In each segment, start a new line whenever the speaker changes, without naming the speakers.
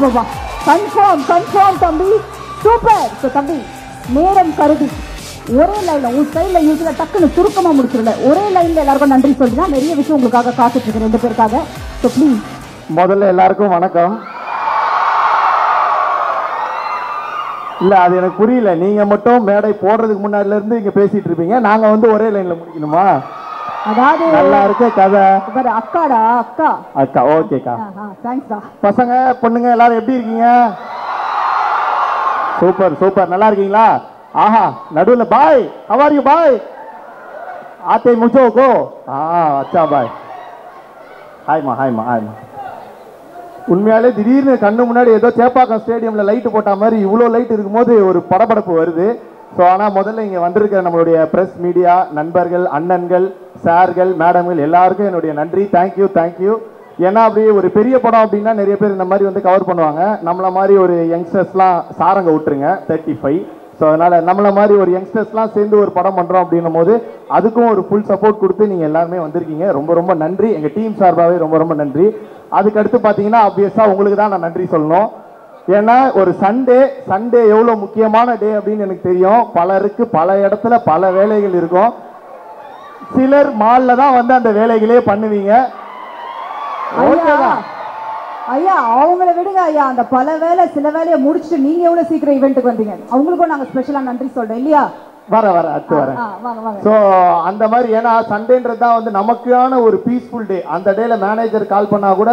சூப்பர்ப்பா. கன்ஃபார்ம் தம்பி, super. So தம்பி, நேரம் கருதி ஒரே லைன்ல உன் ஸ்டைலில் யூஸ்ல டக்குன்னு சுருக்கமாக முடிச்சிடல, ஒரே லைன்ல எல்லாருக்கும் நன்றி சொல்லினா நிறைய விஷயம் உங்களுக்காக காத்துட்டு இருக்கு ரெண்டு பேருக்காக. So please.
முதல்ல எல்லாருக்கும் வணக்கம். இல்லை, அது எனக்கு புரியல. நீங்கள் மட்டும் மேடை போடுறதுக்கு முன்னாடிலேருந்து இங்கே பேசிகிட்டு இருப்பீங்க, நாங்கள் வந்து ஒரே லைனில் முடிக்கணுமா?
அதாவது
நல்லா இருக்க கதை.
அக்காடா, அக்கா.
ஓகேக்கா.
தேங்க்ஸ்டா.
பசங்க பொண்ணுங்க எல்லாரும் எப்படி இருக்கீங்க? சூப்பர். நல்லா இருக்கீங்களா? ஆஹா, நடுவில் பாய், how are you bye? Aathe முச்சோ கோ. அச்சா பாய். ஹாய்மா. உண்மையாலே திடீர்னு கண்ணு முன்னாடி ஏதோ சேப்பாக்கம் ஸ்டேடியமில் லைட்டு போட்ட மாதிரி இவ்வளோ லைட் இருக்கும்போது ஒரு படபடப்பு வருது. ஸோ ஆனால் முதல்ல இங்கே வந்திருக்கிற நம்மளுடைய ப்ரெஸ் மீடியா நண்பர்கள், அண்ணன்கள், சார்கள், மேடம்கள் எல்லாருக்கும் என்னுடைய நன்றி. தேங்க்யூ. ஏன்னா அப்படியே ஒரு பெரிய படம் அப்படின்னா நிறைய பேர் இந்த மாதிரி வந்து கவர் பண்ணுவாங்க. நம்மளை மாதிரி ஒரு யங்ஸ்டர்ஸ்லாம் சாரங்க விட்டுருங்க 35. ஸோ அதனால் நம்மளை மாதிரி ஒரு யங்ஸ்டர்ஸ்லாம் சேர்ந்து ஒரு படம் பண்ணுறோம் அப்படின்னும் போது அதுக்கும் ஒரு ஃபுல் சப்போர்ட் கொடுத்து நீங்கள் எல்லாருமே வந்திருக்கீங்க. ரொம்ப நன்றி. எங்கள் டீம் சார்பாகவே ரொம்ப நன்றி. அதுக்கடுத்து பார்த்தீங்கன்னா ஆப்வியஸாக உங்களுக்கு தான் நான் நன்றி சொல்லணும். ஏன்னா ஒரு சண்டே எவ்வளோ முக்கியமான டே அப்படின்னு எனக்கு தெரியும். பலருக்கு பல இடத்துல பல வேலைகள் இருக்கும். சிலர் மாலில் தான் வந்து அந்த வேலைகளே பண்ணுவீங்க.
ஐயா அவங்கள விடுங்க ஐயா. அந்த பல வேலை சில வேலையை முடிச்சுட்டு நீங்க எவ்வளவு சீக்கிரம் ஈவென்ட்டுக்கு வந்தீங்க, அவங்களுக்கும் நாங்க ஸ்பெஷலா நன்றி சொல்றோம் இல்லையா?
அடுத்து வரேன். ஸோ அந்த மாதிரி, ஏன்னா சண்டேன்றது தான் வந்து நமக்கான ஒரு பீஸ்ஃபுல் டே. அந்த டேல மேனேஜர் கால் பண்ணா கூட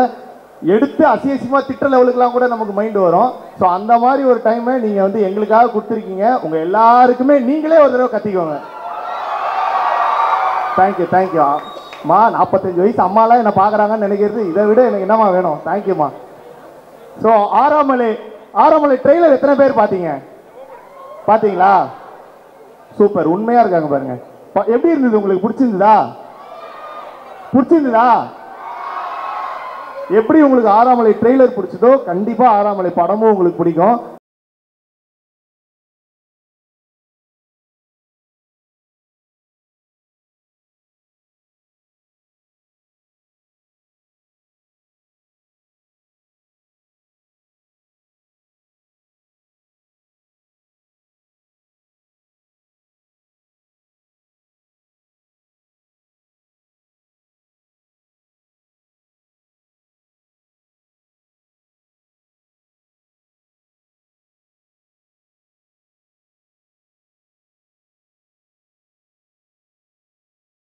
எடுத்து அசியசியமா திட்ட லெவலுக்குலாம் கூட நமக்கு மைண்ட் வரும். ஸோ அந்த மாதிரி ஒரு டைமை நீங்க வந்து எங்களுக்காக கொடுத்துருக்கீங்க. உங்க எல்லாருக்குமே நீங்களே ஒரு தடவை கத்திக்கோங்க. தேங்க்யூ. மா 45 வயசு அம்மாலாம் என்னை பார்க்குறாங்கன்னு நினைக்கிறது இதை விட எனக்கு என்னம்மா வேணும்? தேங்க்யூம்மா. ஸோ ஆறாமலை ட்ரெய்லர் எத்தனை பேர் பார்த்தீங்களா? சூப்பர், உண்மையாக இருக்காங்க பாருங்க. எப்படி இருந்தது உங்களுக்கு? பிடிச்சிருந்ததா? எப்படி உங்களுக்கு ஆறாமலை ட்ரெய்லர் பிடிச்சதோ கண்டிப்பாக ஆறாமலை படமும் உங்களுக்கு பிடிக்கும்.